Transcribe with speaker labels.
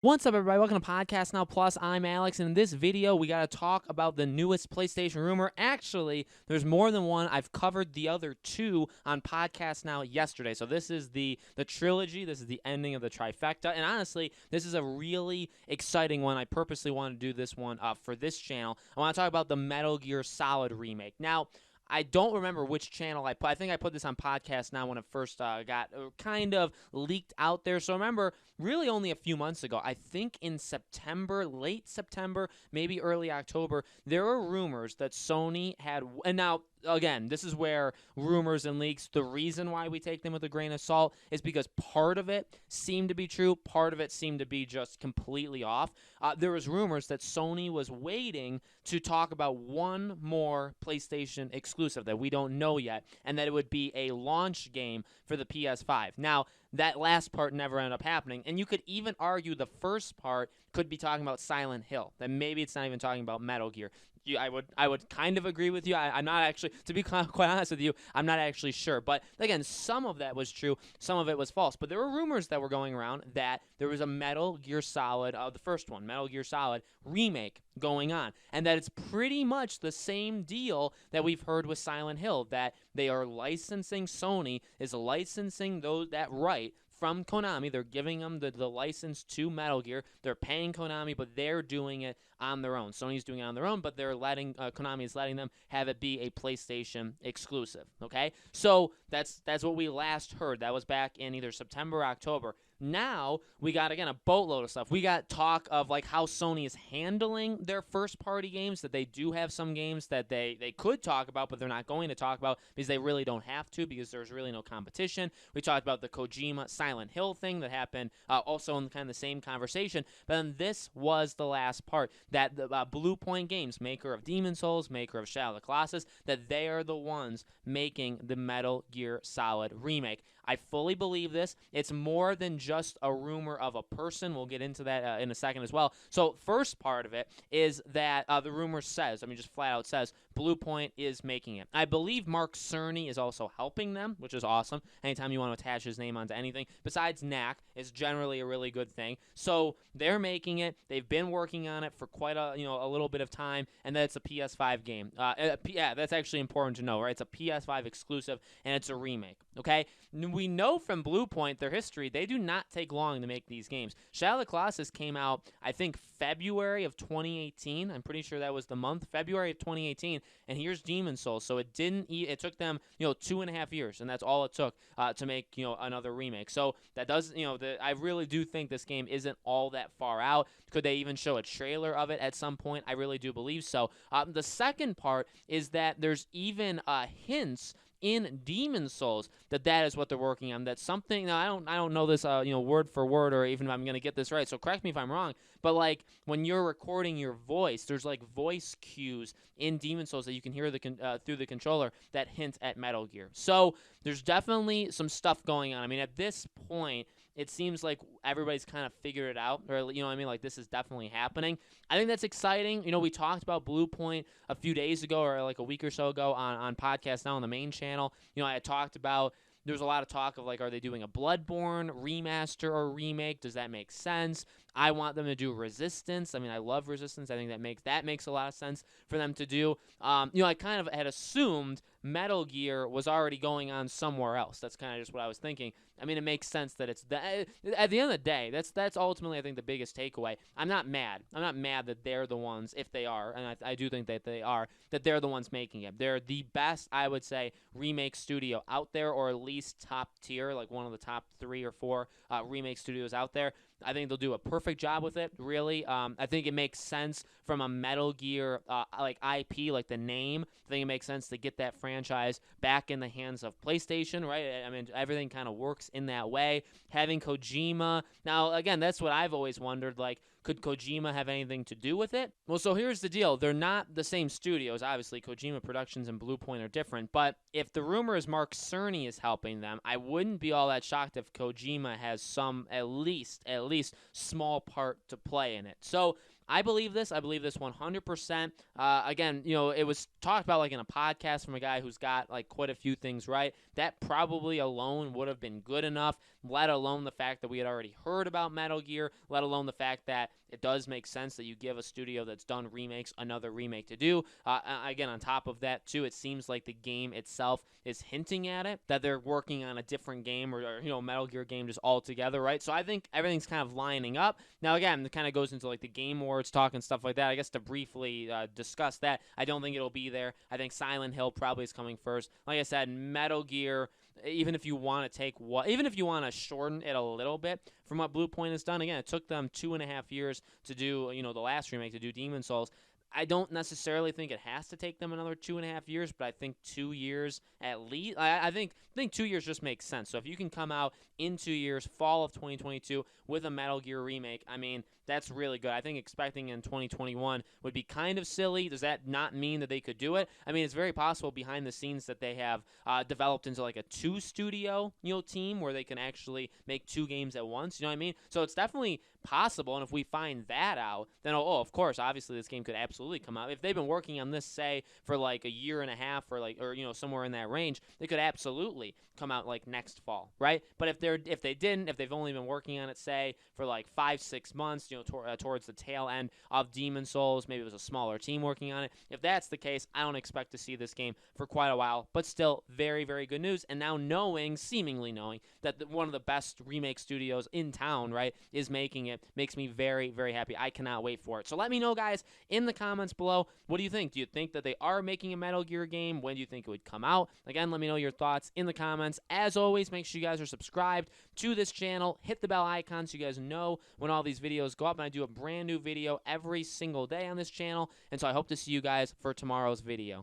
Speaker 1: What's up, everybody? Welcome to Podcast Now Plus. I'm Alex, and in this video, we got to talk about the newest PlayStation rumor. Actually, there's more than one. I've covered the other two on Podcast Now yesterday. So this is the trilogy. This is the ending of the trifecta. And honestly, this is a really exciting one. I purposely want to do this one for this channel. I want to talk about the Metal Gear Solid remake. Now, I don't remember which channel I put. I think I put this on Podcast Now when it first got kind of leaked out there. So remember, really only a few months ago, I think in September, late September, maybe early October, there were rumors that Sony had, and now, again, this is where rumors and leaks, the reason why we take them with a grain of salt is because part of it seemed to be true, part of it seemed to be just completely off. There was rumors that Sony was waiting to talk about one more PlayStation exclusive that we don't know yet, and that it would be a launch game for the PS5. Now, that last part never ended up happening, and you could even argue the first part could be talking about Silent Hill, that maybe it's not even talking about Metal Gear. I would kind of agree with you. I'm not actually, to be quite honest with you, I'm not actually sure. But again, some of that was true, some of it was false. But there were rumors that were going around that there was a Metal Gear Solid, the first one, Metal Gear Solid remake going on, and that it's pretty much the same deal that we've heard with Silent Hill, that they are licensing, Sony is licensing that right from Konami. They're giving them the license to Metal Gear. They're paying Konami, but they're doing it on their own. Sony's doing it on their own, but they're letting Konami is letting them have it be a PlayStation exclusive. Okay, so that's what we last heard. That was back in either September or October. Now we got, again, a boatload of stuff. We got talk of like how Sony is handling their first-party games, that they do have some games that they could talk about, but they're not going to talk about because they really don't have to, because there's really no competition. We talked about the Kojima Silent Hill thing that happened also in kind of the same conversation, but then this was the last part, that the Bluepoint Games, maker of Demon's Souls, maker of Shadow of the Colossus, that they are the ones making the Metal Gear Solid remake. I fully believe this. It's more than just a rumor of a person. We'll get into that in a second as well. So first part of it is that the rumor says, just flat out says, Bluepoint is making it. I believe Mark Cerny is also helping them, which is awesome. Anytime you want to attach his name onto anything besides Knack is generally a really good thing. So they're making it. They've been working on it for quite a little bit of time, and that's a PS5 game. Yeah, that's actually important to know, right? It's a PS5 exclusive, and it's a remake. Okay, we know from Bluepoint, their history, they do not take long to make these games. Shadow of the Colossus came out, I think, February of 2018. I'm pretty sure that was the month, February of 2018. And here's Demon's Souls. So it took them 2.5 years, and that's all it took to make another remake. So that does I really do think this game isn't all that far out. Could they even show a trailer of it at some point? I really do believe so. The second part is that there's even hints in Demon's Souls that is what they're working on. That's something. Now I don't know this word for word, or even if I'm gonna get this right. So correct me if I'm wrong. But like when you're recording your voice, there's like voice cues in Demon's Souls that you can hear through the controller that hint at Metal Gear. So there's definitely some stuff going on. At this point, it seems like everybody's kind of figured it out, or like this is definitely happening. I think that's exciting. We talked about Bluepoint a few days ago, or like a week or so ago on Podcast Now on the main channel. I had talked about, there's a lot of talk of like, are they doing a Bloodborne remaster or remake? Does that make sense? I want them to do Resistance. I love Resistance. I think that makes a lot of sense for them to do. I kind of had assumed Metal Gear was already going on somewhere else. That's kind of just what I was thinking. It makes sense that it's that. At the end of the day, that's ultimately, I think, the biggest takeaway. I'm not mad. I'm not mad that they're the ones, if they are, and I do think that they are, that they're the ones making it. They're the best, I would say, remake studio out there, or at least top tier, like one of the top 3 or 4 remake studios out there. I think they'll do a perfect job with it, really. I think it makes sense from a Metal Gear like IP, like the name. I think it makes sense to get that franchise back in the hands of PlayStation, right? Everything kind of works in that way. Having Kojima. Now, again, that's what I've always wondered, like, could Kojima have anything to do with it? Well, so here's the deal. They're not the same studios. Obviously, Kojima Productions and Bluepoint are different. But if the rumor is Mark Cerny is helping them, I wouldn't be all that shocked if Kojima has some, at least small part to play in it. So I believe this. I believe this 100%. Again, it was talked about like in a podcast from a guy who's got like quite a few things right. That probably alone would have been good enough, let alone the fact that we had already heard about Metal Gear, let alone the fact that it does make sense that you give a studio that's done remakes another remake to do. Again, on top of that, too, it seems like the game itself is hinting at it, that they're working on a different game or Metal Gear game just altogether, right? So I think everything's kind of lining up. Now, again, it kind of goes into like the Game Awards talk and stuff like that. I guess to briefly discuss that, I don't think it'll be there. I think Silent Hill probably is coming first. Like I said, Metal Gear, even if you want to shorten it a little bit from what Bluepoint has done, again, it took them 2.5 years to do, the last remake, to do Demon's Souls. I don't necessarily think it has to take them another 2.5 years, but I think 2 years at least. I think 2 years just makes sense. So if you can come out in 2 years, fall of 2022, with a Metal Gear remake, I mean, that's really good. I think expecting in 2021 would be kind of silly. Does that not mean that they could do it? I mean, it's very possible behind the scenes that they have developed into like a 2-studio team where they can actually make 2 games at once. You know what I mean? So it's definitely possible, and if we find that out, then of course, obviously this game could absolutely come out. If they've been working on this, say, for like a year and a half, or somewhere in that range, they could absolutely come out like next fall, right? But if they've only been working on it, say, for like 5-6 months, towards the tail end of Demon's Souls, maybe it was a smaller team working on it. If that's the case, I don't expect to see this game for quite a while, but still very, very good news. And now seemingly knowing that one of the best remake studios in town, right, is making it, makes me very, very happy. I cannot wait for it. So let me know, guys, in the comments below, what do you think? Do you think that they are making a Metal Gear game? When do you think it would come out? Again, let me know your thoughts in the comments. As always, make sure you guys are subscribed to this channel. Hit the bell icon so you guys know when all these videos go up. And I do a brand new video every single day on this channel. And so I hope to see you guys for tomorrow's video.